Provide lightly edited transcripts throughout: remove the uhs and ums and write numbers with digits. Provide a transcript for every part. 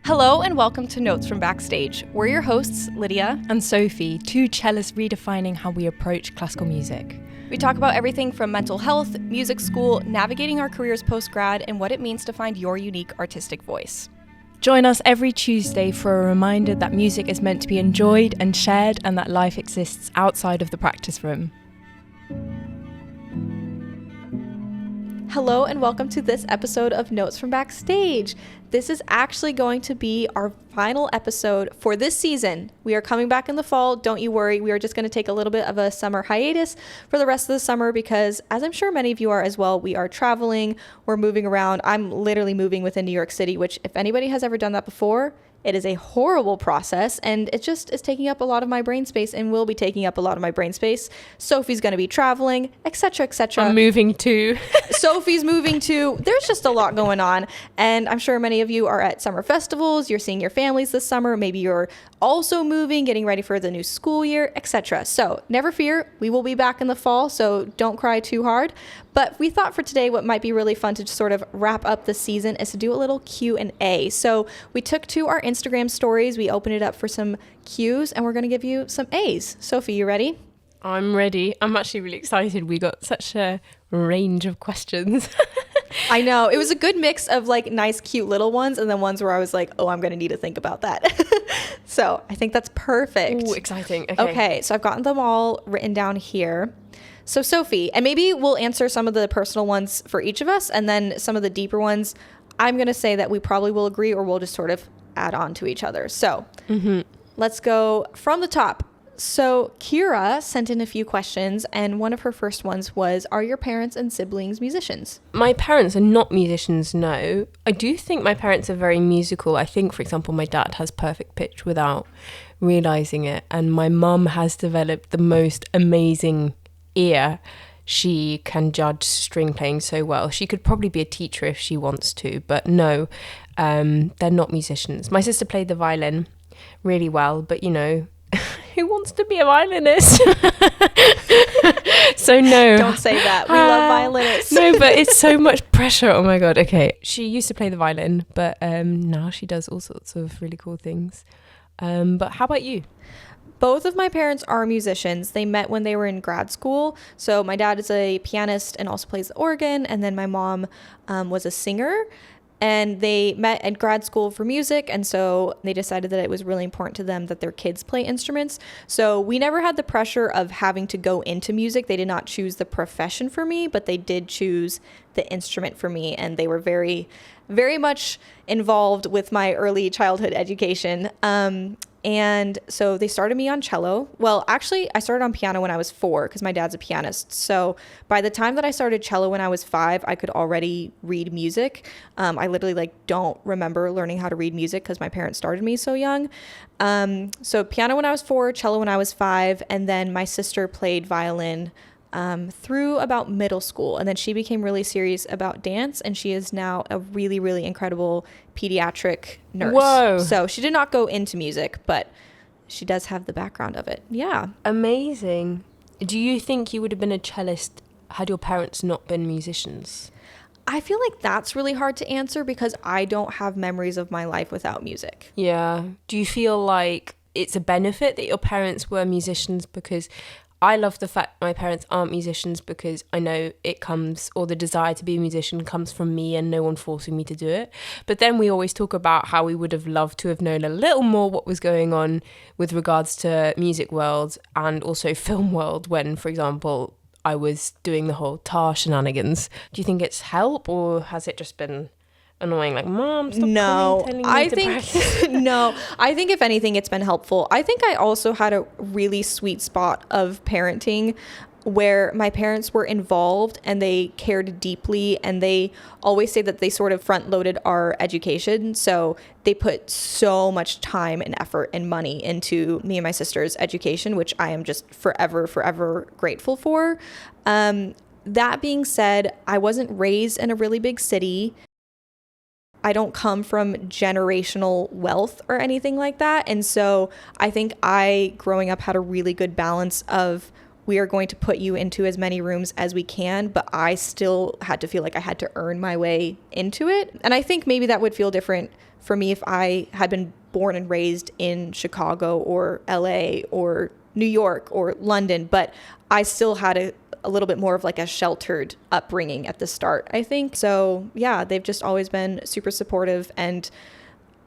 Hello and welcome to Notes from Backstage. We're your hosts, Lydia and Sophie, two cellists redefining how we approach classical music. We talk about everything from mental health, music school, navigating our careers post-grad, and what it means to find your unique artistic voice. Join us every Tuesday for a reminder that music is meant to be enjoyed and shared, and that life exists outside of the practice room. Hello and welcome to this episode of Notes from Backstage. This is actually going to be our final episode for this season. We are coming back in the fall. Don't you worry. We are just going to take a little bit of a summer hiatus for the rest of the summer because, as I'm sure many of you are as well, we are traveling, we're moving around. I'm literally moving within New York City, which if anybody has ever done that before, it is a horrible process, and it just is taking up a lot of my brain space and will be taking up a lot of my brain space. Sophie's going to be traveling, etc., etc. I'm moving too. Sophie's moving too. There's just a lot going on, and I'm sure many of you are at summer festivals. You're seeing your families this summer. Maybe you're also moving, getting ready for the new school year, etc. So never fear, we will be back in the fall, so don't cry too hard. But we thought for today what might be really fun to just sort of wrap up the season is to do a little Q&A. So we took to our Instagram stories, we opened it up for some Q's, and we're going to give you some A's. Sophie, you ready? I'm ready. I'm actually really excited. We got such a range of questions. I know. It was a good mix of like nice, cute little ones and then ones where I was like, oh, I'm going to need to think about that. So I think that's perfect. Ooh, exciting. Okay, so I've gotten them all written down here. So Sophie, and maybe we'll answer some of the personal ones for each of us, and then some of the deeper ones, I'm going to say that we probably will agree or we'll just sort of add on to each other. So Let's go from the top. So Kira sent in a few questions, and one of her first ones was, are your parents and siblings musicians? My parents are not musicians, no. I do think my parents are very musical. I think, for example, my dad has perfect pitch without realising it, and my mum has developed the most amazing ear. She can judge string playing so well. She could probably be a teacher if she wants to, but no, they're not musicians. My sister played the violin really well, but you know, who wants to be a violinist? So no. Don't say that. We love violinists. No, but it's so much pressure. Oh my God. Okay. She used to play the violin, but now she does all sorts of really cool things. But how about you? Both of my parents are musicians. They met when they were in grad school. So my dad is a pianist and also plays the organ. And then my mom was a singer. And they met at grad school for music. And so they decided that it was really important to them that their kids play instruments. So we never had the pressure of having to go into music. They did not choose the profession for me, but they did choose the instrument for me. And they were very, very much involved with my early childhood education. And so they started me on cello. Well, actually, I started on piano when I was 4 because my dad's a pianist. So by the time that I started cello when I was 5, I could already read music. I literally don't remember learning how to read music because my parents started me so young. So piano when I was 4, cello when I was 5, and then my sister played violin through about middle school, and then she became really serious about dance, and she is now a really, really incredible pediatric nurse. Whoa. So she did not go into music, but she does have the background of it. Yeah. Amazing. Do you think you would have been a cellist had your parents not been musicians? I feel like that's really hard to answer because I don't have memories of my life without music. Yeah. Do you feel like it's a benefit that your parents were musicians? Because I love the fact my parents aren't musicians because I know it comes, or the desire to be a musician comes from me and no one forcing me to do it. But then we always talk about how we would have loved to have known a little more what was going on with regards to music world and also film world when, for example, I was doing the whole tar shenanigans. Do you think it's help, or has it just been annoying, like, Mom, stop telling me I to think practice? No, I think if anything it's been helpful. I think I also had a really sweet spot of parenting where my parents were involved and they cared deeply, and they always say that they sort of front loaded our education, so they put so much time and effort and money into me and my sister's education, which I am just forever grateful for. That being said, I wasn't raised in a really big city. I don't come from generational wealth or anything like that. And so I think I, growing up, had a really good balance of we are going to put you into as many rooms as we can, but I still had to feel like I had to earn my way into it. And I think maybe that would feel different for me if I had been born and raised in Chicago or LA or New York or London, but I still had a little bit more of like a sheltered upbringing at the start, I think. So yeah, they've just always been super supportive. And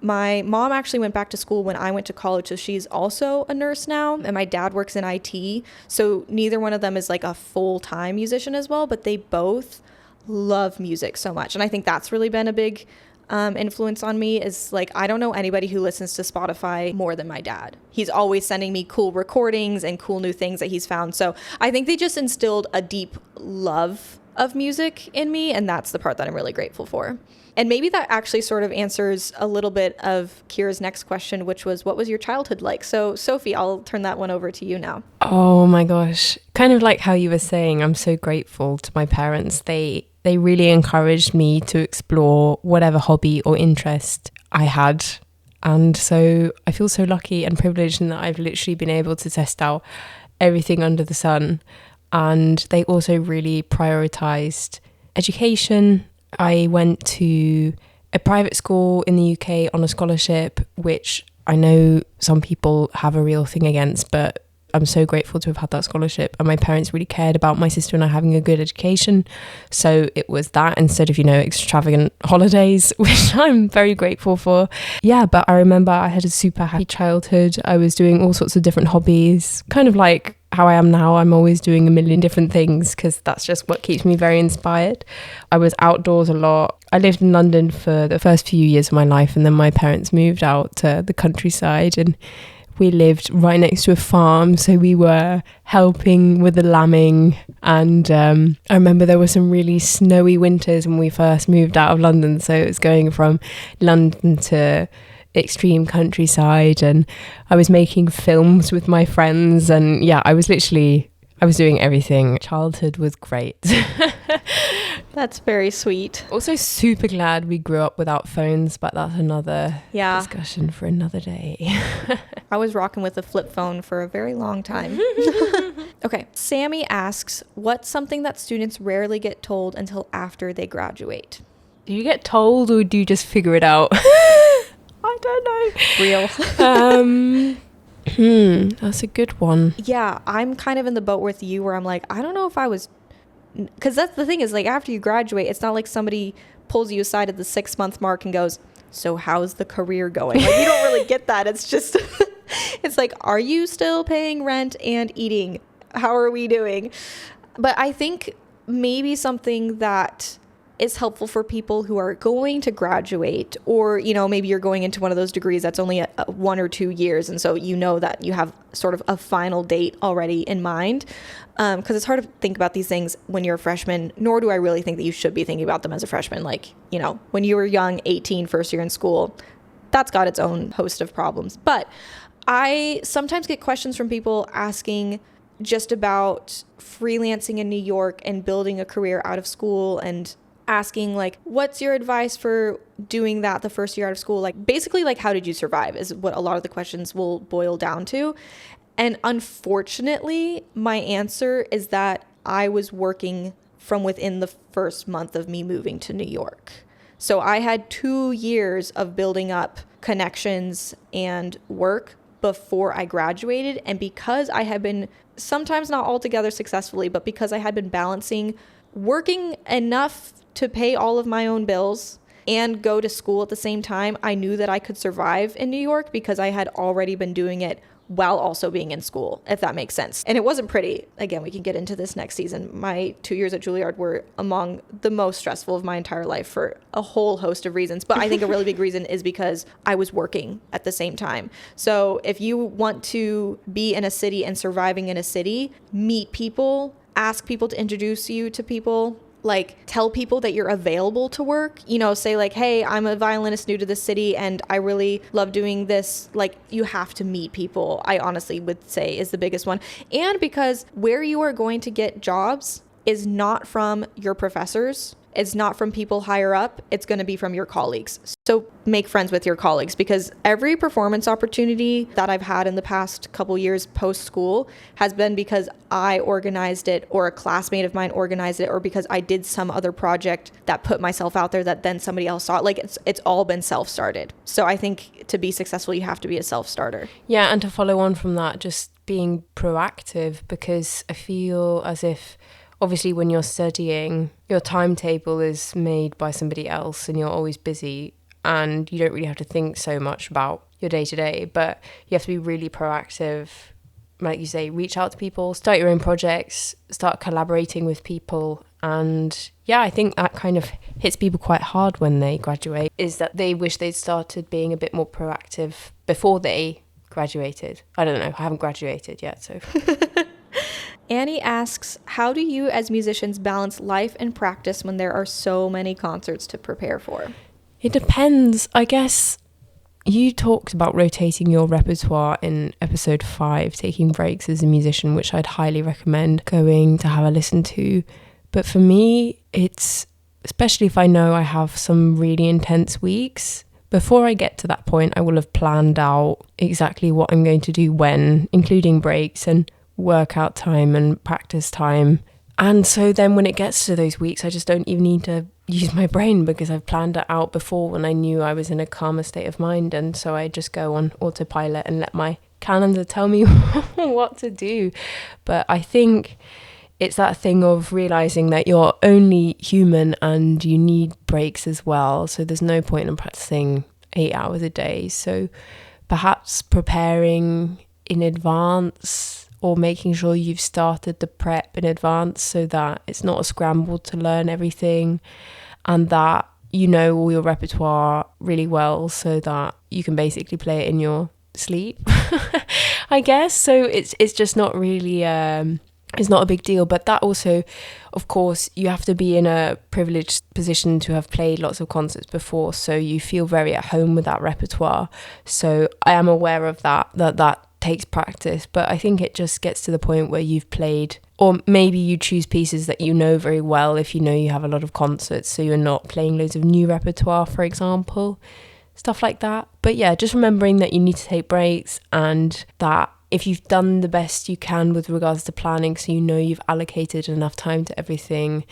my mom actually went back to school when I went to college, so she's also a nurse now, and my dad works in IT. So neither one of them is like a full-time musician as well, but they both love music so much. And I think that's really been a big influence on me, is like, I don't know anybody who listens to Spotify more than my dad. He's always sending me cool recordings and cool new things that he's found. So I think they just instilled a deep love of music in me, and that's the part that I'm really grateful for. And maybe that actually sort of answers a little bit of Kira's next question, which was, what was your childhood like? So Sophie, I'll turn that one over to you now. Oh my gosh. Kind of like how you were saying, I'm so grateful to my parents. They really encouraged me to explore whatever hobby or interest I had. And so I feel so lucky and privileged in that I've literally been able to test out everything under the sun. And they also really prioritized education. I went to a private school in the UK on a scholarship, which I know some people have a real thing against, but I'm so grateful to have had that scholarship. And my parents really cared about my sister and I having a good education. So it was that instead of, extravagant holidays, which I'm very grateful for. Yeah, but I remember I had a super happy childhood. I was doing all sorts of different hobbies, kind of like how I am now. I'm always doing a million different things because that's just what keeps me very inspired. I was outdoors a lot. I lived in London for the first few years of my life, and then my parents moved out to the countryside, and we lived right next to a farm, so we were helping with the lambing. And I remember there were some really snowy winters when we first moved out of London, so it was going from London to extreme countryside, and I was making films with my friends, and yeah, I was doing everything. Childhood was great. That's very sweet. Also super glad we grew up without phones, but that's another discussion for another day. I was rocking with a flip phone for a very long time. Okay, Sammy asks, what's something that students rarely get told until after they graduate? Do you get told or do you just figure it out? I don't know. Real. That's a good one. Yeah, I'm kind of in the boat with you where I'm like, I don't know if I was, because that's the thing is, like, after you graduate, it's not like somebody pulls you aside at the 6-month mark and goes, so how's the career going? Like, you don't really get that. It's just, it's like, are you still paying rent and eating? How are we doing? But I think maybe something that is helpful for people who are going to graduate, or, maybe you're going into one of those degrees that's only a 1 or 2 years. And so that you have sort of a final date already in mind. Because it's hard to think about these things when you're a freshman, nor do I really think that you should be thinking about them as a freshman. Like, when you were young, 18, first year in school, that's got its own host of problems. But I sometimes get questions from people asking just about freelancing in New York and building a career out of school, and asking like, what's your advice for doing that the first year out of school? Like, basically, like, how did you survive is what a lot of the questions will boil down to. And unfortunately, my answer is that I was working from within the first month of me moving to New York. So I had 2 years of building up connections and work before I graduated. And because I had been, sometimes not altogether successfully, but because I had been balancing working enough to pay all of my own bills and go to school at the same time, I knew that I could survive in New York because I had already been doing it while also being in school, if that makes sense. And it wasn't pretty. Again, we can get into this next season. My 2 years at Juilliard were among the most stressful of my entire life for a whole host of reasons. But I think a really big reason is because I was working at the same time. So if you want to be in a city and surviving in a city, meet people, ask people to introduce you to people, like, tell people that you're available to work, say like, hey, I'm a violinist new to the city and I really love doing this. Like, you have to meet people, I honestly would say, is the biggest one. And because where you are going to get jobs is not from your professors. it's not from people higher up, it's going to be from your colleagues. So make friends with your colleagues, because every performance opportunity that I've had in the past couple years post school has been because I organized it, or a classmate of mine organized it, or because I did some other project that put myself out there that then somebody else saw it. Like it's all been self-started. So I think to be successful, you have to be a self-starter. Yeah, and to follow on from that, just being proactive, because I feel as if obviously when you're studying, your timetable is made by somebody else and you're always busy and you don't really have to think so much about your day-to-day, but you have to be really proactive. Like you say, reach out to people, start your own projects, start collaborating with people. And yeah, I think that kind of hits people quite hard when they graduate, is that they wish they'd started being a bit more proactive before they graduated. I don't know, I haven't graduated yet, so... Annie asks, how do you as musicians balance life and practice when there are so many concerts to prepare for? It depends. I guess you talked about rotating your repertoire in episode 5, taking breaks as a musician, which I'd highly recommend going to have a listen to. But for me, it's, especially if I know I have some really intense weeks, before I get to that point, I will have planned out exactly what I'm going to do when, including breaks and workout time and practice time. And so then when it gets to those weeks, I just don't even need to use my brain, because I've planned it out before when I knew I was in a calmer state of mind. And so I just go on autopilot and let my calendar tell me what to do. But I think it's that thing of realizing that you're only human and you need breaks as well. So there's no point in practicing 8 hours a day. So perhaps preparing in advance, or making sure you've started the prep in advance so that it's not a scramble to learn everything, and that you know all your repertoire really well so that you can basically play it in your sleep, I guess. So it's just not really, it's not a big deal. But that also, of course, you have to be in a privileged position to have played lots of concerts before, so you feel very at home with that repertoire. So I am aware of that takes practice, but I think it just gets to the point where you've played, or maybe you choose pieces that you know very well if you know you have a lot of concerts, so you're not playing loads of new repertoire, for example, stuff like that. But yeah, just remembering that you need to take breaks, and that if you've done the best you can with regards to planning, so you know you've allocated enough time to everything,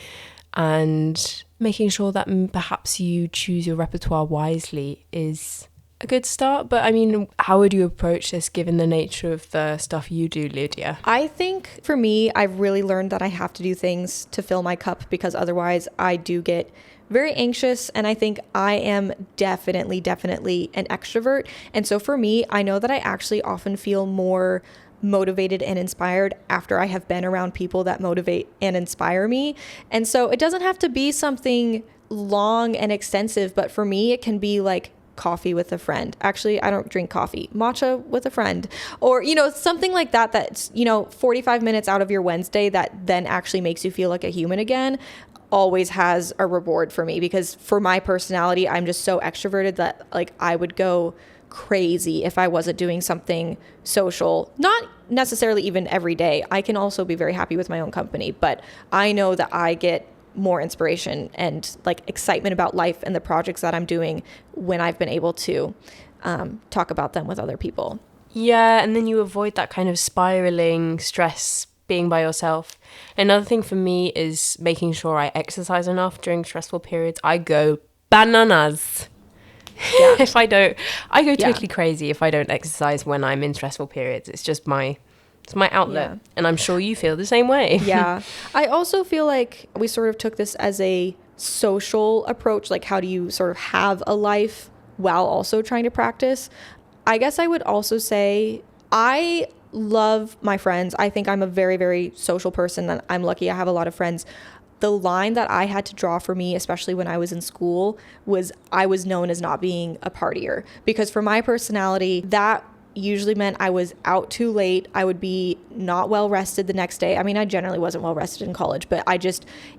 and making sure that perhaps you choose your repertoire wisely is a good start. But I mean, how would you approach this given the nature of the stuff you do, Lydia? I think for me, I've really learned that I have to do things to fill my cup, because otherwise I do get very anxious. And I think I am definitely an extrovert. And so for me, I know that I actually often feel more motivated and inspired after I have been around people that motivate and inspire me. And so it doesn't have to be something long and extensive, but for me, it can be like coffee with a friend. Actually, I don't drink coffee. Matcha with a friend, or, something like that, that's, 45 minutes out of your Wednesday that then actually makes you feel like a human again, always has a reward for me. Because for my personality, I'm just so extroverted that like I would go crazy if I wasn't doing something social, not necessarily even every day. I can also be very happy with my own company, but I know that I get more inspiration and like excitement about life and the projects that I'm doing when I've been able to talk about them with other people. Yeah, and then you avoid that kind of spiraling stress being by yourself. Another thing for me is making sure I exercise enough during stressful periods. I go bananas. Yeah. If I don't, I go totally crazy if I don't exercise when I'm in stressful periods. It's just it's my outlet. Yeah. And I'm sure you feel the same way. Yeah. I also feel like we sort of took this as a social approach. Like, how do you sort of have a life while also trying to practice? I guess I would also say I love my friends. I think I'm a very, very social person, and I'm lucky I have a lot of friends. The line that I had to draw for me, especially when I was in school, was I was known as not being a partier. Because for my personality, that usually meant I was out too late. I would be not well rested the next day. I mean, I generally wasn't well rested in college, but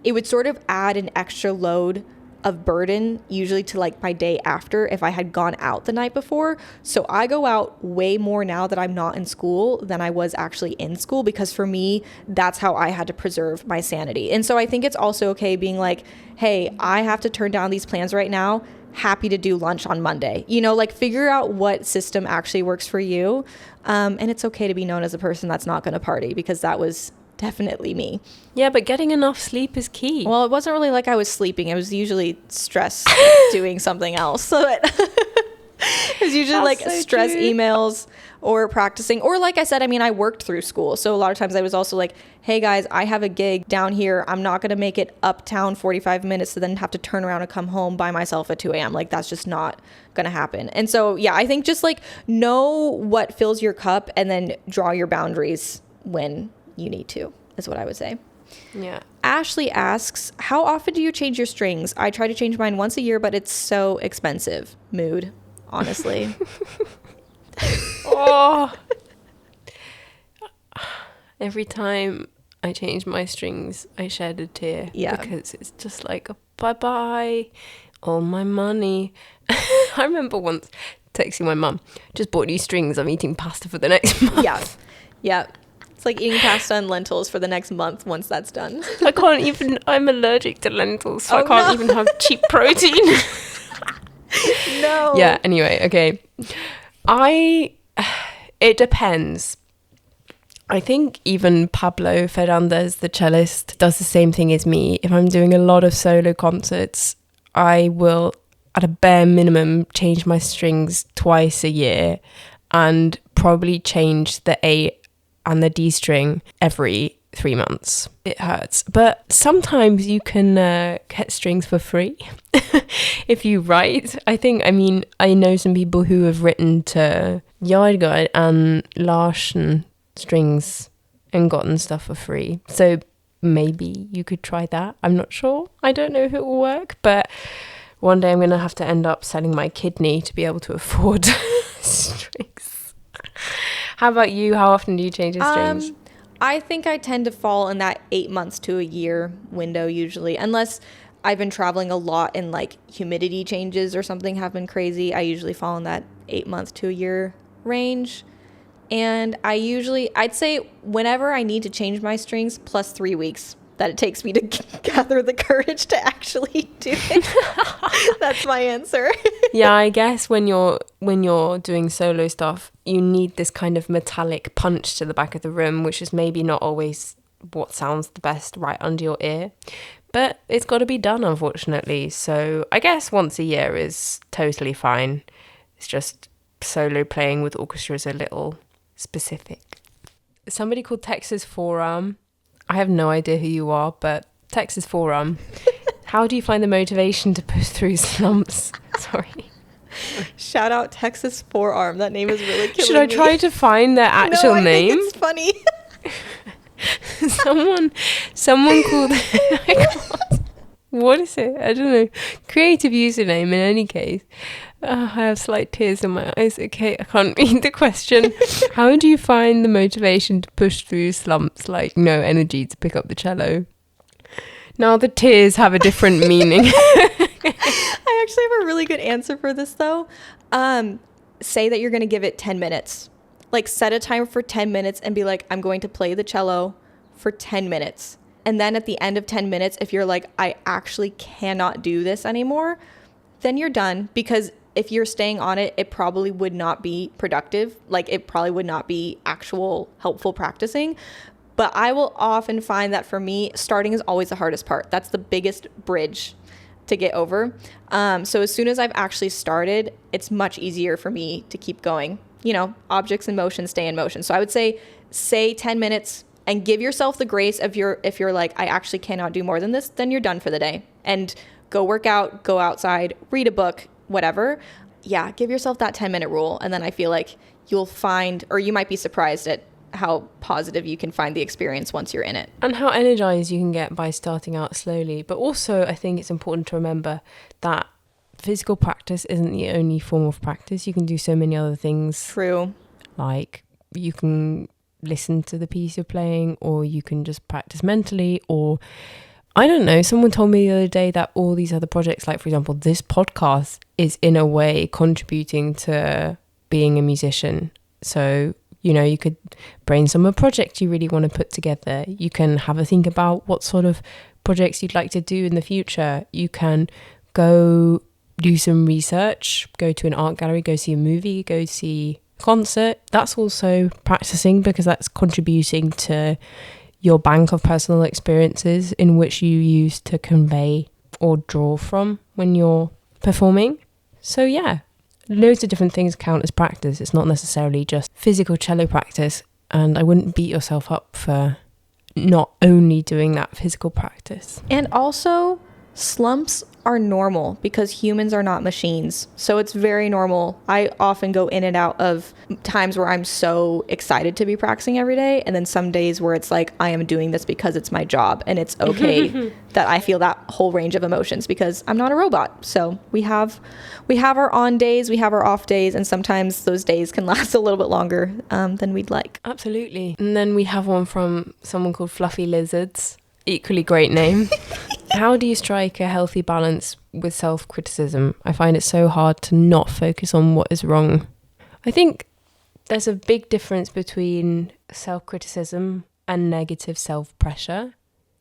it would sort of add an extra load of burden usually to like my day after if I had gone out the night before. So I go out way more now that I'm not in school than I was actually in school, because for me, that's how I had to preserve my sanity. And so I think it's also okay being like, hey, I have to turn down these plans right now. Happy to do lunch on Monday. You know, like figure out what system actually works for you. And it's okay to be known as a person that's not going to party, because that was definitely me. Yeah, but getting enough sleep is key. Well, it wasn't really like I was sleeping. It was usually stress doing something else. So it was usually like so stress true. Emails or practicing. Or like I said, I mean, I worked through school. So a lot of times I was also like, hey guys, I have a gig down here. I'm not going to make it uptown 45 minutes to then have to turn around and come home by myself at 2 a.m. Like that's just not going to happen. And so, yeah, I think just like know what fills your cup and then draw your boundaries when you need to, is what I would say. Yeah. Ashley asks, how often do you change your strings? I try to change mine once a year, but it's so expensive. Mood, honestly. Oh. Every time I change my strings, I shed a tear. Yeah. Because it's just like, bye-bye, all my money. I remember once texting my mum, just bought new strings, I'm eating pasta for the next month. Yeah. Yeah. It's like eating pasta and lentils for the next month once that's done. I can't even, I'm allergic to lentils, so I can't even have cheap protein. No. Yeah, anyway, okay. It depends. I think even Pablo Ferrandez, the cellist, does the same thing as me. If I'm doing a lot of solo concerts, I will, at a bare minimum, change my strings twice a year and probably change the A and the D string every 3 months. It hurts. But sometimes you can get strings for free if you write. I know some people who have written to Jargard and Larsen strings and gotten stuff for free. So maybe you could try that. I'm not sure. I don't know if it will work, but one day I'm going to have to end up selling my kidney to be able to afford strings. How about you? How often do you change your strings? I think I tend to fall in that 8 months to a year window usually, unless I've been traveling a lot and like humidity changes or something have been crazy. I usually fall in that 8 month to a year range. And I'd say whenever I need to change my strings, plus 3 weeks that it takes me to gather the courage to actually do it. That's my answer. Yeah, I guess when you're doing solo stuff, you need this kind of metallic punch to the back of the room, which is maybe not always what sounds the best right under your ear. But it's got to be done, unfortunately. So I guess once a year is totally fine. It's just solo playing with orchestra is a little specific. Somebody called Texas Forearm. I have no idea who you are, but Texas Forearm. How do you find the motivation to push through slumps? Sorry. Shout out Texas Forearm. That name is really killing me. Should I try to find their actual name? I think it's funny. someone called what is it? I don't know. Creative username in any case. I have slight tears in my eyes. Okay, I can't read the question. How do you find the motivation to push through slumps, like no energy to pick up the cello? Now the tears have a different meaning. I actually have a really good answer for this though. Say that you're going to give it 10 minutes. Like set a timer for 10 minutes and be like, I'm going to play the cello for 10 minutes. And then at the end of 10 minutes, if you're like, I actually cannot do this anymore, then you're done. Because if you're staying on it, it probably would not be productive. Like it probably would not be actual helpful practicing. But I will often find that for me, starting is always the hardest part. That's the biggest bridge to get over. So as soon as I've actually started, it's much easier for me to keep going. You know, objects in motion stay in motion. So I would say 10 minutes and give yourself the grace of if you're like, I actually cannot do more than this, then you're done for the day. And go work out, go outside, read a book, whatever. Yeah, give yourself that 10-minute rule. And then I feel like you'll find, or you might be surprised at how positive you can find the experience once you're in it. And how energized you can get by starting out slowly. But also, I think it's important to remember that physical practice isn't the only form of practice. You can do so many other things. True. Like you can listen to the piece you're playing, or you can just practice mentally, or I don't know. Someone told me the other day that all these other projects, like for example, this podcast is in a way contributing to being a musician. So, you know, you could brainstorm a project you really want to put together. You can have a think about what sort of projects you'd like to do in the future. You can go do some research, go to an art gallery, go see a movie, go see a concert. That's also practicing, because that's contributing to your bank of personal experiences in which you use to convey or draw from when you're performing. So yeah, loads of different things count as practice. It's not necessarily just physical cello practice, and I wouldn't beat yourself up for not only doing that physical practice. And also, slumps are normal because humans are not machines. So it's very normal. I often go in and out of times where I'm so excited to be practicing every day, and then some days where it's like I am doing this because it's my job, and it's okay that I feel that whole range of emotions because I'm not a robot. So we have our on days, we have our off days, and sometimes those days can last a little bit longer than we'd like. Absolutely. And then we have one from someone called Fluffy Lizards. Equally great name. How do you strike a healthy balance with self-criticism? I find it so hard to not focus on what is wrong. I think there's a big difference between self-criticism and negative self-pressure.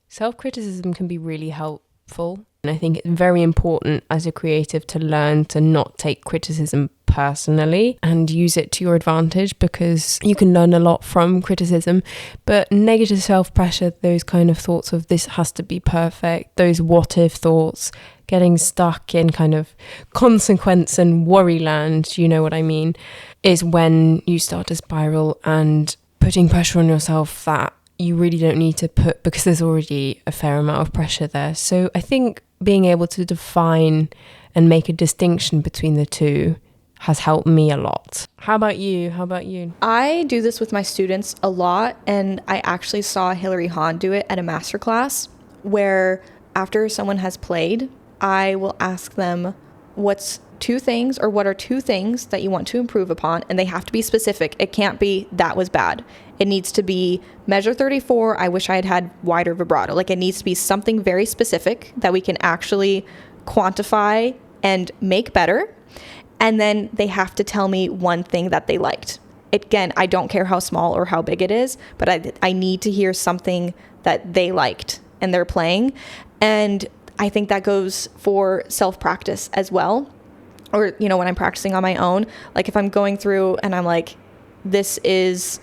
Self-criticism can be really helpful. And I think it's very important as a creative to learn to not take criticism personally and use it to your advantage, because you can learn a lot from criticism. But negative self-pressure, those kind of thoughts of this has to be perfect, those what if thoughts, getting stuck in kind of consequence and worry land, you know what I mean, is when you start to spiral and putting pressure on yourself that you really don't need to put, because there's already a fair amount of pressure there. So I think being able to define and make a distinction between the two has helped me a lot. How about you? I do this with my students a lot, and I actually saw Hilary Hahn do it at a masterclass where after someone has played, I will ask them what are two things that you want to improve upon, and they have to be specific. It can't be that was bad. It needs to be measure 34, I wish I had wider vibrato. Like, it needs to be something very specific that we can actually quantify and make better. And then they have to tell me one thing that they liked. Again, I don't care how small or how big it is, but I need to hear something that they liked and they're playing. And I think that goes for self-practice as well. Or, you know, when I'm practicing on my own, like if I'm going through and I'm like, this is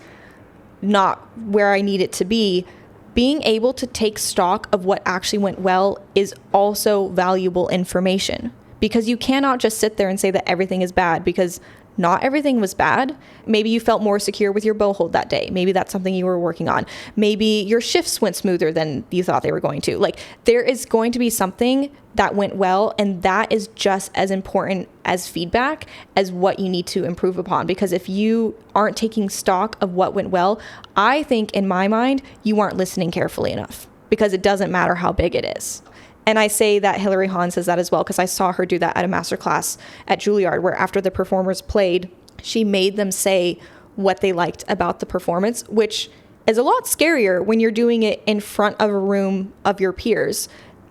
not where I need it to be, being able to take stock of what actually went well is also valuable information, because you cannot just sit there and say that everything is bad, because not everything was bad. Maybe you felt more secure with your bow hold that day. Maybe that's something you were working on. Maybe your shifts went smoother than you thought they were going to. Like, there is going to be something that went well, and that is just as important as feedback as what you need to improve upon. Because if you aren't taking stock of what went well, I think in my mind, you aren't listening carefully enough, because it doesn't matter how big it is. And I say that Hilary Hahn says that as well, because I saw her do that at a masterclass at Juilliard, where after the performers played, she made them say what they liked about the performance, which is a lot scarier when you're doing it in front of a room of your peers,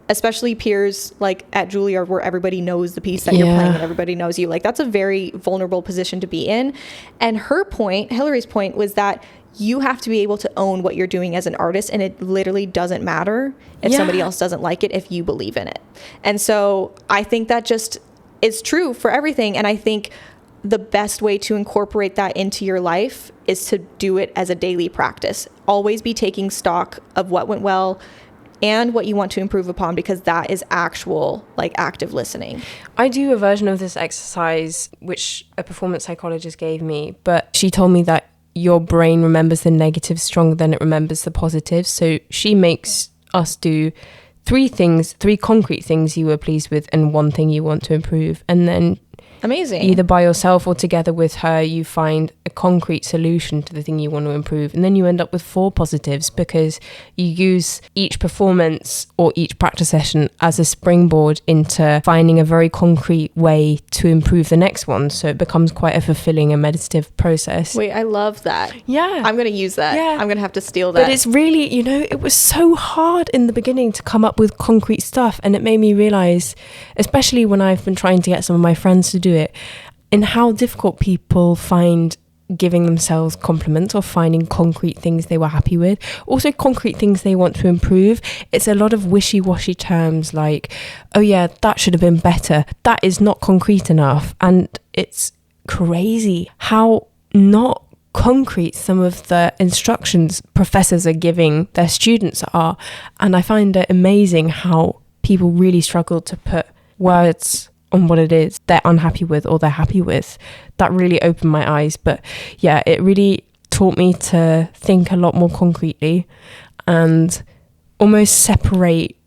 especially peers like at Juilliard, where everybody knows the piece that you're playing and everybody knows you. Like, that's a very vulnerable position to be in. And Hilary's point was that you have to be able to own what you're doing as an artist, and it literally doesn't matter if somebody else doesn't like it if you believe in it. And so I think that just is true for everything. And I think the best way to incorporate that into your life is to do it as a daily practice. Always be taking stock of what went well and what you want to improve upon, because that is actual, like, active listening. I do a version of this exercise which a performance psychologist gave me, but she told me that your brain remembers the negatives stronger than it remembers the positives. So she makes us do three concrete things you were pleased with and one thing you want to improve. And then amazing, either by yourself or together with her, you find a concrete solution to the thing you want to improve. And then you end up with 4 positives because you use each performance or each practice session as a springboard into finding a very concrete way to improve the next one. So it becomes quite a fulfilling and meditative process. Wait, I love that. Yeah. I'm going to use that. Yeah. I'm going to have to steal that. But it's really, you know, it was so hard in the beginning to come up with concrete stuff. And it made me realize, especially when I've been trying to get some of my friends to do it, in how difficult people find giving themselves compliments or finding concrete things they were happy with. Also concrete things they want to improve. It's a lot of wishy-washy terms like, oh yeah, that should have been better. That is not concrete enough. And it's crazy how not concrete some of the instructions professors are giving their students are. And I find it amazing how people really struggle to put words on what it is they're unhappy with or they're happy with. That really opened my eyes. But yeah, it really taught me to think a lot more concretely and almost separate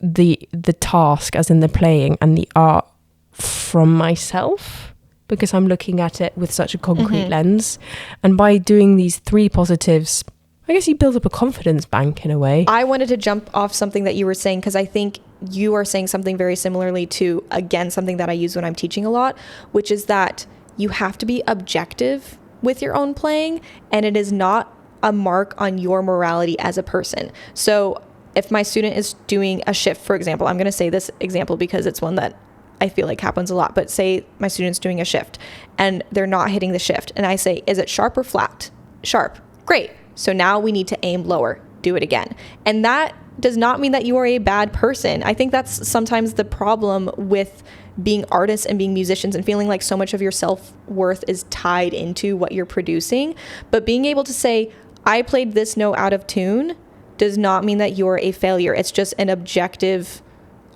the task, as in the playing and the art, from myself, because I'm looking at it with such a concrete lens. And by doing these 3 positives, I guess you build up a confidence bank in a way. I wanted to jump off something that you were saying, because I think you are saying something very similarly to, again, something that I use when I'm teaching a lot, which is that you have to be objective with your own playing, and it is not a mark on your morality as a person. So if my student is doing a shift, for example, I'm going to say this example because it's one that I feel like happens a lot, but say my student's doing a shift and they're not hitting the shift, and I say, is it sharp or flat? Sharp. Great. So now we need to aim lower. Do it again. And that does not mean that you are a bad person. I think that's sometimes the problem with being artists and being musicians and feeling like so much of your self-worth is tied into what you're producing. But being able to say, I played this note out of tune, does not mean that you're a failure. It's just an objective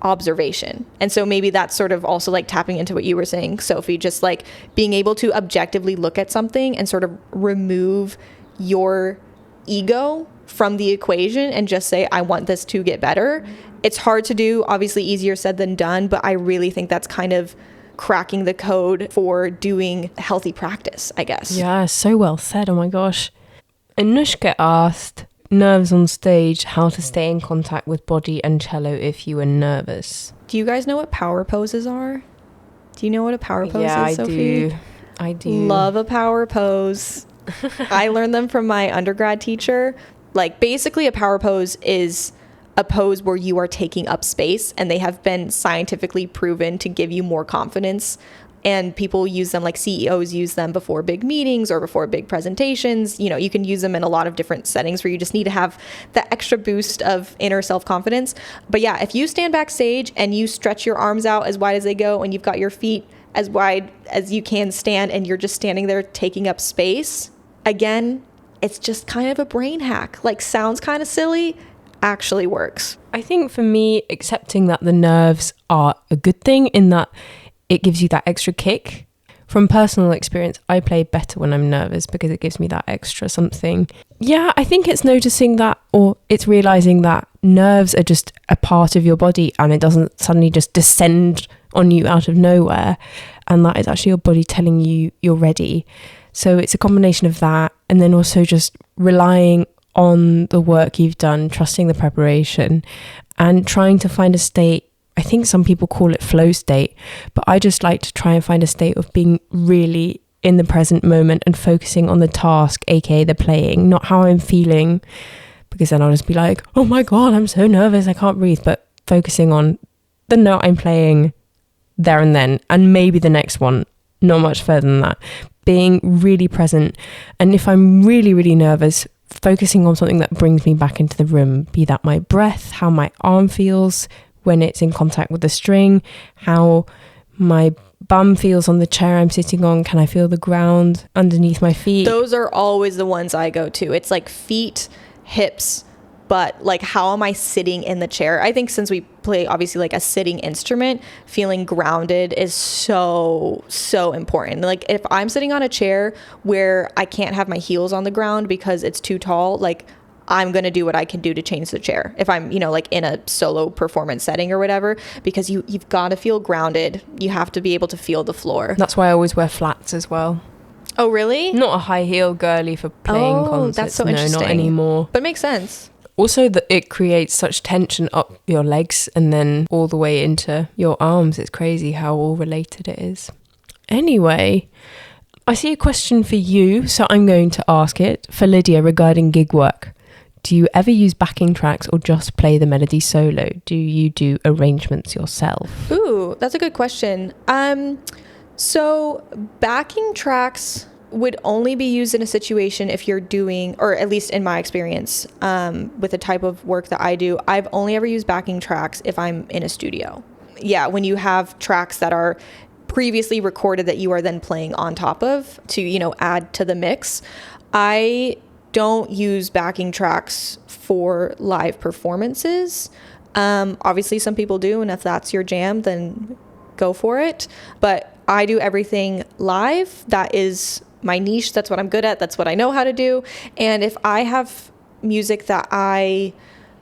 observation. And so maybe that's sort of also like tapping into what you were saying, Sophie, just like being able to objectively look at something and sort of remove your ego from the equation and just say, I want this to get better. It's hard to do, obviously easier said than done, but I really think that's kind of cracking the code for doing healthy practice, I guess. Yeah, so well said. Oh my gosh. Anushka asked, nerves on stage, how to stay in contact with body and cello if you are nervous. Do you guys know what power poses are? Do you know what a power pose is, Sophie? I do. Love a power pose. I learned them from my undergrad teacher. Like, basically a power pose is a pose where you are taking up space, and they have been scientifically proven to give you more confidence. And people use them, like CEOs use them before big meetings or before big presentations. You know, you can use them in a lot of different settings where you just need to have that extra boost of inner self-confidence. But yeah, if you stand backstage and you stretch your arms out as wide as they go and you've got your feet as wide as you can stand and you're just standing there taking up space, again, it's just kind of a brain hack. Like, sounds kind of silly, actually works. I think for me, accepting that the nerves are a good thing in that it gives you that extra kick. From personal experience, I play better when I'm nervous because it gives me that extra something. Yeah, I think it's noticing that, or it's realizing that nerves are just a part of your body and it doesn't suddenly just descend on you out of nowhere. And that is actually your body telling you you're ready. So it's a combination of that, and then also just relying on the work you've done, trusting the preparation, and trying to find a state. I think some people call it flow state, but I just like to try and find a state of being really in the present moment and focusing on the task, aka the playing, not how I'm feeling, because then I'll just be like, oh my God, I'm so nervous, I can't breathe, but focusing on the note I'm playing there and then, and maybe the next one, not much further than that. Being really present. And if I'm really, really nervous, focusing on something that brings me back into the room, be that my breath, how my arm feels when it's in contact with the string, how my bum feels on the chair I'm sitting on, can I feel the ground underneath my feet? Those are always the ones I go to. It's like feet, hips, but like, how am I sitting in the chair? I think since we play obviously like a sitting instrument, feeling grounded is so important. Like, if I'm sitting on a chair where I can't have my heels on the ground because it's too tall, like, I'm going to do what I can do to change the chair if I'm, you know, like in a solo performance setting or whatever, because you've got to feel grounded. You have to be able to feel the floor. That's why I always wear flats as well. Oh, really? Not a high heel girly for playing concerts. That's so no, interesting. not anymore. But it makes sense. Also, that it creates such tension up your legs and then all the way into your arms. It's crazy how all related it is. Anyway, I see a question for you, so I'm going to ask it for Lydia regarding gig work. Do you ever use backing tracks or just play the melody solo? Do you do arrangements yourself? Ooh, that's a good question. So backing tracks would only be used in a situation if you're doing, or at least in my experience, with the type of work that I do, I've only ever used backing tracks if I'm in a studio. Yeah, when you have tracks that are previously recorded that you are then playing on top of to, you know, add to the mix. I don't use backing tracks for live performances. Obviously some people do, and if that's your jam, then go for it. But I do everything live. That is my niche. That's what I'm good at. That's what I know how to do. And if I have music that I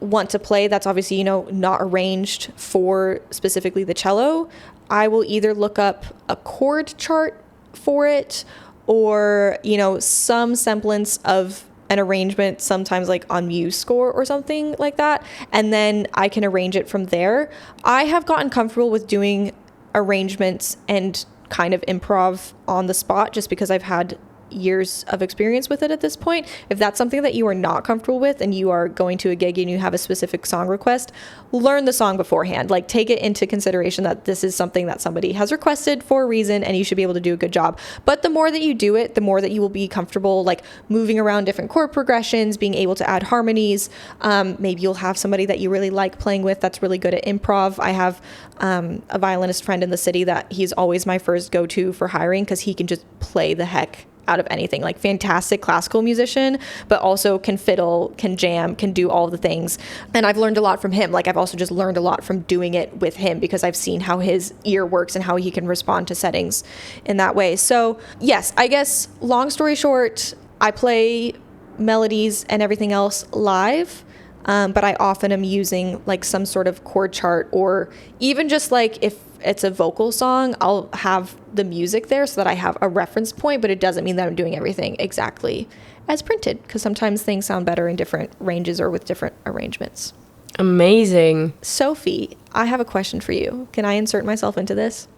want to play that's obviously, you know, not arranged for specifically the cello, I will either look up a chord chart for it or, you know, some semblance of an arrangement, sometimes like on MuseScore or something like that. And then I can arrange it from there. I have gotten comfortable with doing arrangements and kind of improv on the spot just because I've had years of experience with it at this point. If that's something that you are not comfortable with and you are going to a gig and you have a specific song request, learn the song beforehand. Like, take it into consideration that this is something that somebody has requested for a reason and you should be able to do a good job. But the more that you do it, the more that you will be comfortable like moving around different chord progressions, being able to add harmonies. Maybe you'll have somebody that you really like playing with that's really good at improv. I have a violinist friend in the city that he's always my first go-to for hiring because he can just play the heck out of anything. Like, fantastic classical musician, but also can fiddle, can jam, can do all the things. And I've learned a lot from him. Like, I've also just learned a lot from doing it with him because I've seen how his ear works and how he can respond to settings in that way. So yes, I guess long story short, I play melodies and everything else live. But I often am using like some sort of chord chart, or even just like if it's a vocal song, I'll have the music there so that I have a reference point, but it doesn't mean that I'm doing everything exactly as printed, because sometimes things sound better in different ranges or with different arrangements. Amazing. Sophie, I have a question for you. Can I insert myself into this?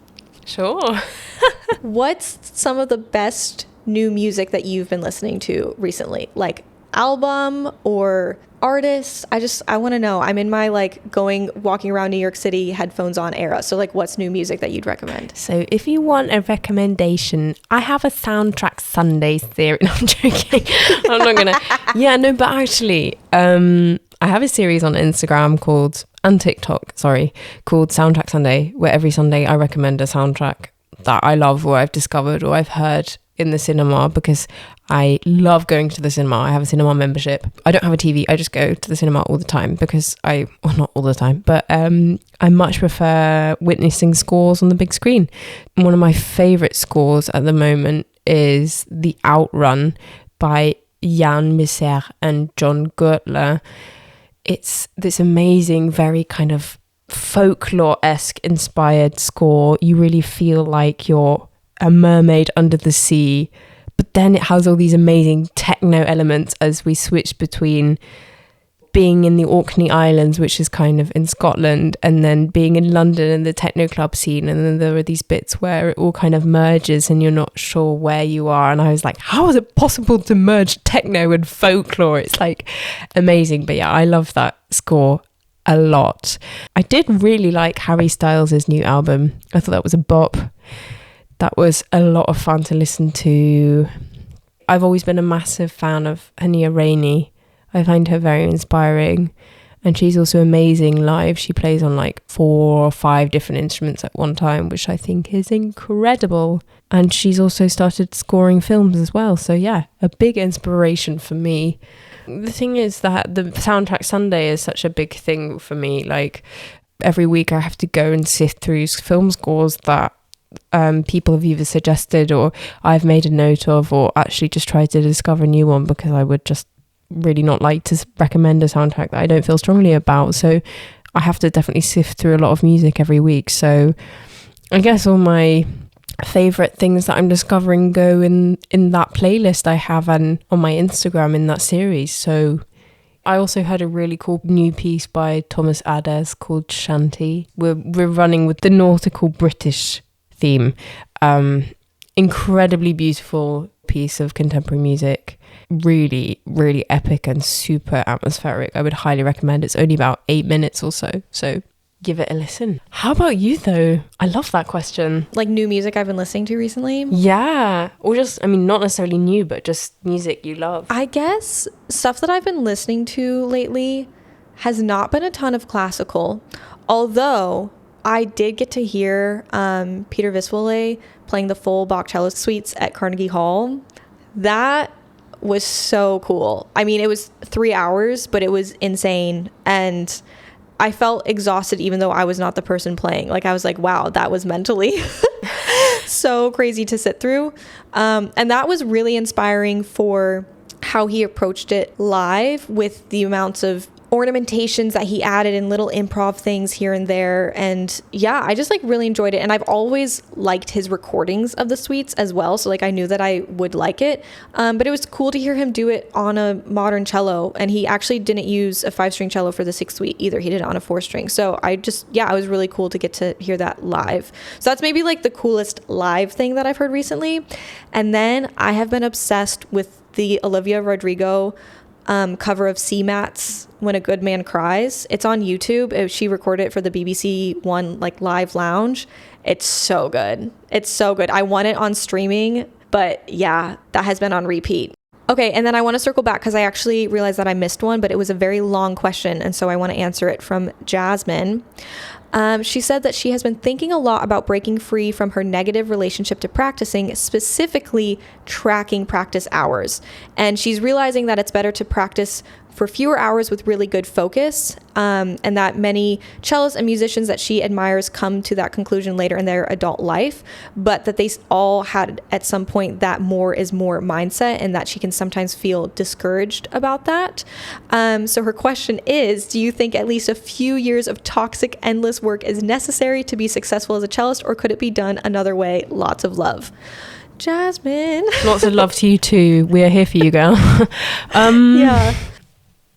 Sure. What's some of the best new music that you've been listening to recently? Like album or artists? I want to know. I'm in my like walking around New York City headphones on era. So like, what's new music that you'd recommend? So if you want a recommendation, I have a Soundtrack Sundays theory. No, I'm joking. I'm not gonna. Yeah, no, but actually, I have a series on Instagram and TikTok, called Soundtrack Sunday, where every Sunday I recommend a soundtrack that I love or I've discovered or I've heard in the cinema, because I love going to the cinema. I have a cinema membership. I don't have a TV. I just go to the cinema all the time because not all the time, but I much prefer witnessing scores on the big screen. One of my favorite scores at the moment is The Outrun by Jan Misser and John Gertler. It's this amazing, very kind of folklore-esque inspired score. You really feel like you're a mermaid under the sea, but then it has all these amazing techno elements as we switch between being in the Orkney Islands, which is kind of in Scotland, and then being in London and the techno club scene, and then there are these bits where it all kind of merges and you're not sure where you are. And I was like, how is it possible to merge techno and folklore? It's like amazing. But yeah, I love that score a lot. I did really like Harry Styles' new album. I thought that was a bop. That was a lot of fun to listen to. I've always been a massive fan of Hania Rainey. I find her very inspiring, and she's also amazing live. She plays on like 4 or 5 different instruments at one time, which I think is incredible. And she's also started scoring films as well. So yeah, a big inspiration for me. The thing is that the Soundtrack Sunday is such a big thing for me. Like, every week I have to go and sift through film scores that people have either suggested or I've made a note of, or actually just try to discover a new one, because I would just really not like to recommend a soundtrack that I don't feel strongly about. So I have to definitely sift through a lot of music every week. So I guess all my favorite things that I'm discovering go in that playlist I have and on my Instagram in that series. So I also heard a really cool new piece by Thomas Adès called Shanty. We're running with the nautical British theme. Incredibly beautiful piece of contemporary music. Really, really epic and super atmospheric. I would highly recommend. It's only about 8 minutes or so. So give it a listen. How about you though? I love that question. Like new music I've been listening to recently? Yeah. Or just, I mean, not necessarily new, but just music you love. I guess stuff that I've been listening to lately has not been a ton of classical. Although I did get to hear Peter Viswale playing the full Bach cello suites at Carnegie Hall. That was so cool. I mean, it was 3 hours, but it was insane. And I felt exhausted even though I was not the person playing. Like I was like, wow, that was mentally so crazy to sit through. And that was really inspiring for how he approached it live with the amounts of ornamentations that he added and little improv things here and there. And yeah, I just like really enjoyed it. And I've always liked his recordings of the suites as well. So like I knew that I would like it. But it was cool to hear him do it on a modern cello. And he actually didn't use a 5-string cello for the 6th suite either. He did it on a 4-string. So I just, yeah, it was really cool to get to hear that live. So that's maybe like the coolest live thing that I've heard recently. And then I have been obsessed with the Olivia Rodrigo cover of CMAT's When a Good Man Cries. It's on YouTube. She recorded it for the BBC One like live lounge. It's so good. It's so good. I want it on streaming, but yeah, that has been on repeat. Okay, and then I want to circle back because I actually realized that I missed one, but it was a very long question, and so I want to answer it from Jasmine. She said that she has been thinking a lot about breaking free from her negative relationship to practicing, specifically tracking practice hours. And she's realizing that it's better to practice for fewer hours with really good focus, and that many cellists and musicians that she admires come to that conclusion later in their adult life, but that they all had at some point that more is more mindset, and that she can sometimes feel discouraged about that. So her question is, do you think at least a few years of toxic, endless work is necessary to be successful as a cellist, or could it be done another way? Lots of love. Jasmine. Lots of love to you too. We are here for you, girl. Yeah.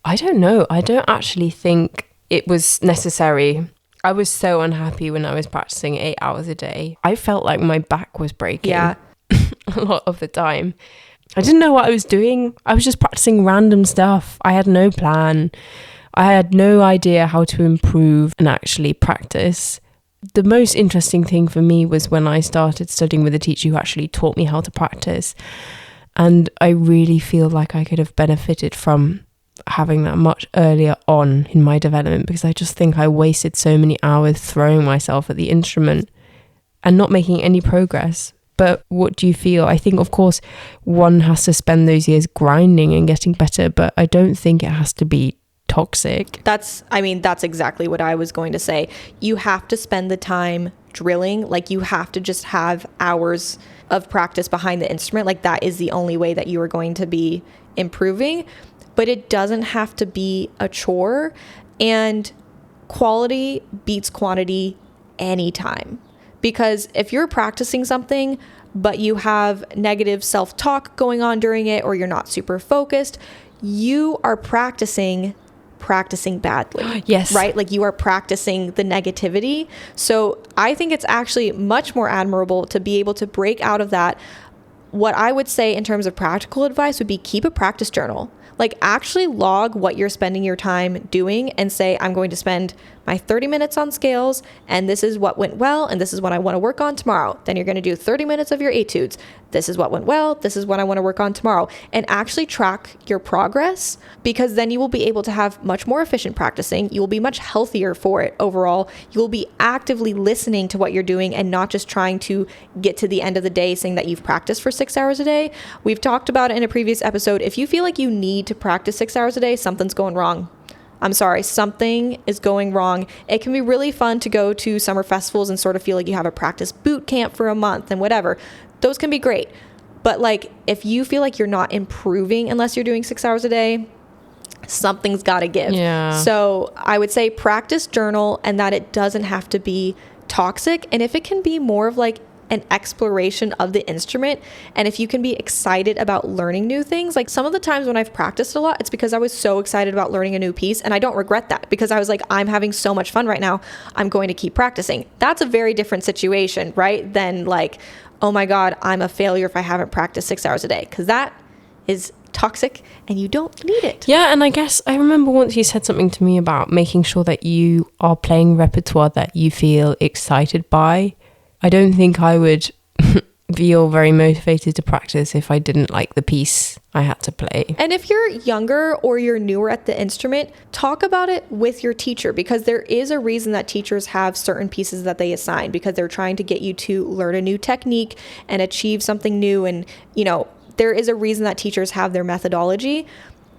I don't know. I don't actually think it was necessary. I was so unhappy when I was practicing 8 hours a day. I felt like my back was breaking a lot of the time. I didn't know what I was doing. I was just practicing random stuff. I had no plan. I had no idea how to improve and actually practice. The most interesting thing for me was when I started studying with a teacher who actually taught me how to practice. And I really feel like I could have benefited from having that much earlier on in my development, because I just think I wasted so many hours throwing myself at the instrument and not making any progress. But what do you feel? I think, of course, one has to spend those years grinding and getting better, but I don't think it has to be toxic. That's exactly what I was going to say. You have to spend the time drilling. Like, you have to just have hours of practice behind the instrument. Like, that is the only way that you are going to be improving. But it doesn't have to be a chore, and quality beats quantity anytime. Because if you're practicing something, but you have negative self-talk going on during it, or you're not super focused, you are practicing badly. Yes. Right? Like, you are practicing the negativity. So I think it's actually much more admirable to be able to break out of that. What I would say in terms of practical advice would be keep a practice journal. Like, actually log what you're spending your time doing and say, I'm going to spend my 30 minutes on scales, and this is what went well, and this is what I want to work on tomorrow. Then you're going to do 30 minutes of your etudes. This is what went well. This is what I want to work on tomorrow. And actually track your progress, because then you will be able to have much more efficient practicing. You will be much healthier for it overall. You will be actively listening to what you're doing and not just trying to get to the end of the day saying that you've practiced for 6 hours a day. We've talked about it in a previous episode. If you feel like you need to practice 6 hours a day, something's going wrong. I'm sorry, something is going wrong. It can be really fun to go to summer festivals and sort of feel like you have a practice boot camp for a month and whatever. Those can be great. But like, if you feel like you're not improving unless you're doing 6 hours a day, something's got to give. Yeah. So I would say practice journal, and that it doesn't have to be toxic. And if it can be more of like an exploration of the instrument, and if you can be excited about learning new things, like some of the times when I've practiced a lot, it's because I was so excited about learning a new piece, and I don't regret that because I was like, I'm having so much fun right now, I'm going to keep practicing. That's a very different situation, right? Than like, oh my God, I'm a failure if I haven't practiced 6 hours a day, because that is toxic and you don't need it. Yeah, and I guess I remember once you said something to me about making sure that you are playing repertoire that you feel excited by. I don't think I would feel very motivated to practice if I didn't like the piece I had to play. And if you're younger or you're newer at the instrument, talk about it with your teacher, because there is a reason that teachers have certain pieces that they assign, because they're trying to get you to learn a new technique and achieve something new. And, you know, there is a reason that teachers have their methodology.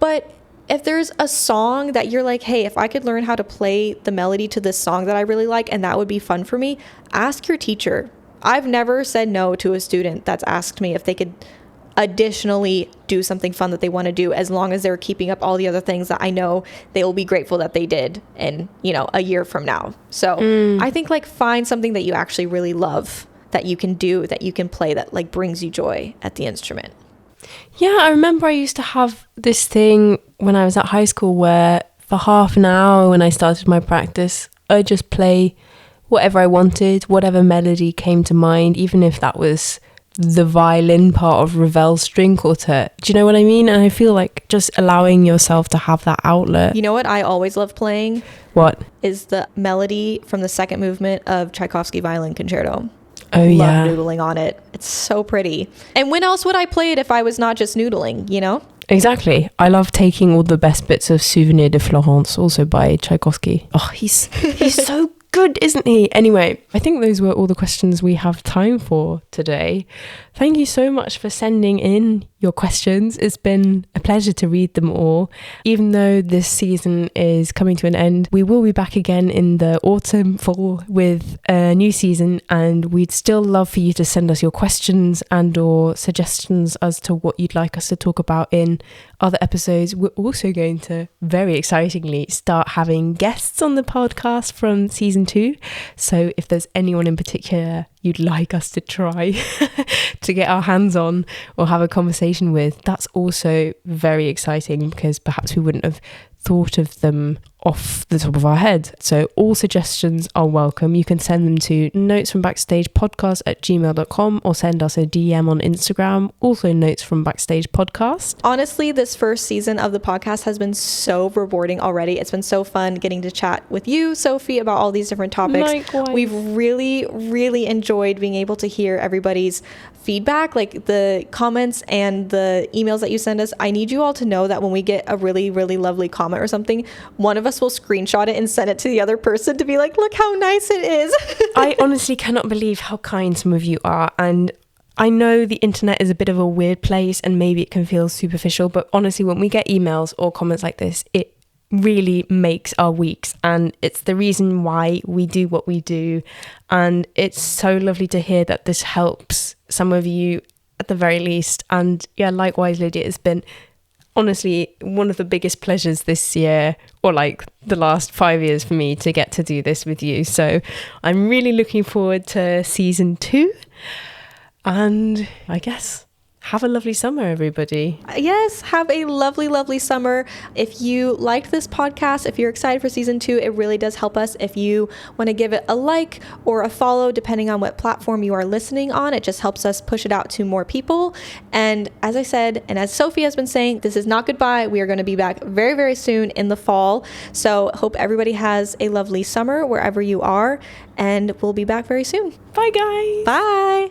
But if there's a song that you're like, hey, if I could learn how to play the melody to this song that I really like and that would be fun for me, ask your teacher. I've never said no to a student that's asked me if they could additionally do something fun that they want to do, as long as they're keeping up all the other things that I know they will be grateful that they did in, you know, a year from now. So I think like find something that you actually really love that you can do, that you can play, that like brings you joy at the instrument. Yeah, I remember I used to have this thing when I was at high school where for half an hour when I started my practice, I'd just play whatever I wanted, whatever melody came to mind, even if that was the violin part of Ravel's string quartet. Do you know what I mean? And I feel like just allowing yourself to have that outlet. You know what I always love playing? What? Is the melody from the second movement of Tchaikovsky Violin Concerto. Oh, yeah. Love noodling on it. It's so pretty. And when else would I play it if I was not just noodling, you know? Exactly. I love taking all the best bits of Souvenir de Florence, also by Tchaikovsky. Oh, he's so good, isn't he? Anyway, I think those were all the questions we have time for today. Thank you so much for sending in your questions. It's been a pleasure to read them all. Even though this season is coming to an end, we will be back again in the autumn, fall with a new season, and we'd still love for you to send us your questions and or suggestions as to what you'd like us to talk about in other episodes. We're also going to, very excitingly, start having guests on the podcast from season 2. So if there's anyone in particular you'd like us to try to get our hands on or have a conversation with, that's also very exciting, because perhaps we wouldn't have thought of them off the top of our head. So all suggestions are welcome. You can send them to notesfrombackstagepodcast@gmail.com or send us a DM on Instagram, also Notes from Backstage Podcast. Honestly, this first season of the podcast has been so rewarding already. It's been so fun getting to chat with you, Sophie, about all these different topics. Likewise. We've really, really enjoyed being able to hear everybody's feedback, like the comments and the emails that you send us. I need you all to know that when we get a really, really lovely comment or something, one of us will screenshot it and send it to the other person to be like, look how nice it is. I honestly cannot believe how kind some of you are, and I know the internet is a bit of a weird place and maybe it can feel superficial, but honestly, when we get emails or comments like this, it really makes our weeks, and it's the reason why we do what we do. And it's so lovely to hear that this helps some of you at the very least. And yeah, likewise, Lydia, it's been honestly one of the biggest pleasures this year, or like the last 5 years for me, to get to do this with you. So I'm really looking forward to season 2, and I guess have a lovely summer, everybody. Yes, have a lovely, lovely summer. If you liked this podcast, if you're excited for season 2, it really does help us. If you want to give it a like or a follow, depending on what platform you are listening on, it just helps us push it out to more people. And as I said, and as Sophie has been saying, this is not goodbye. We are going to be back very, very soon in the fall. So hope everybody has a lovely summer wherever you are, and we'll be back very soon. Bye, guys. Bye.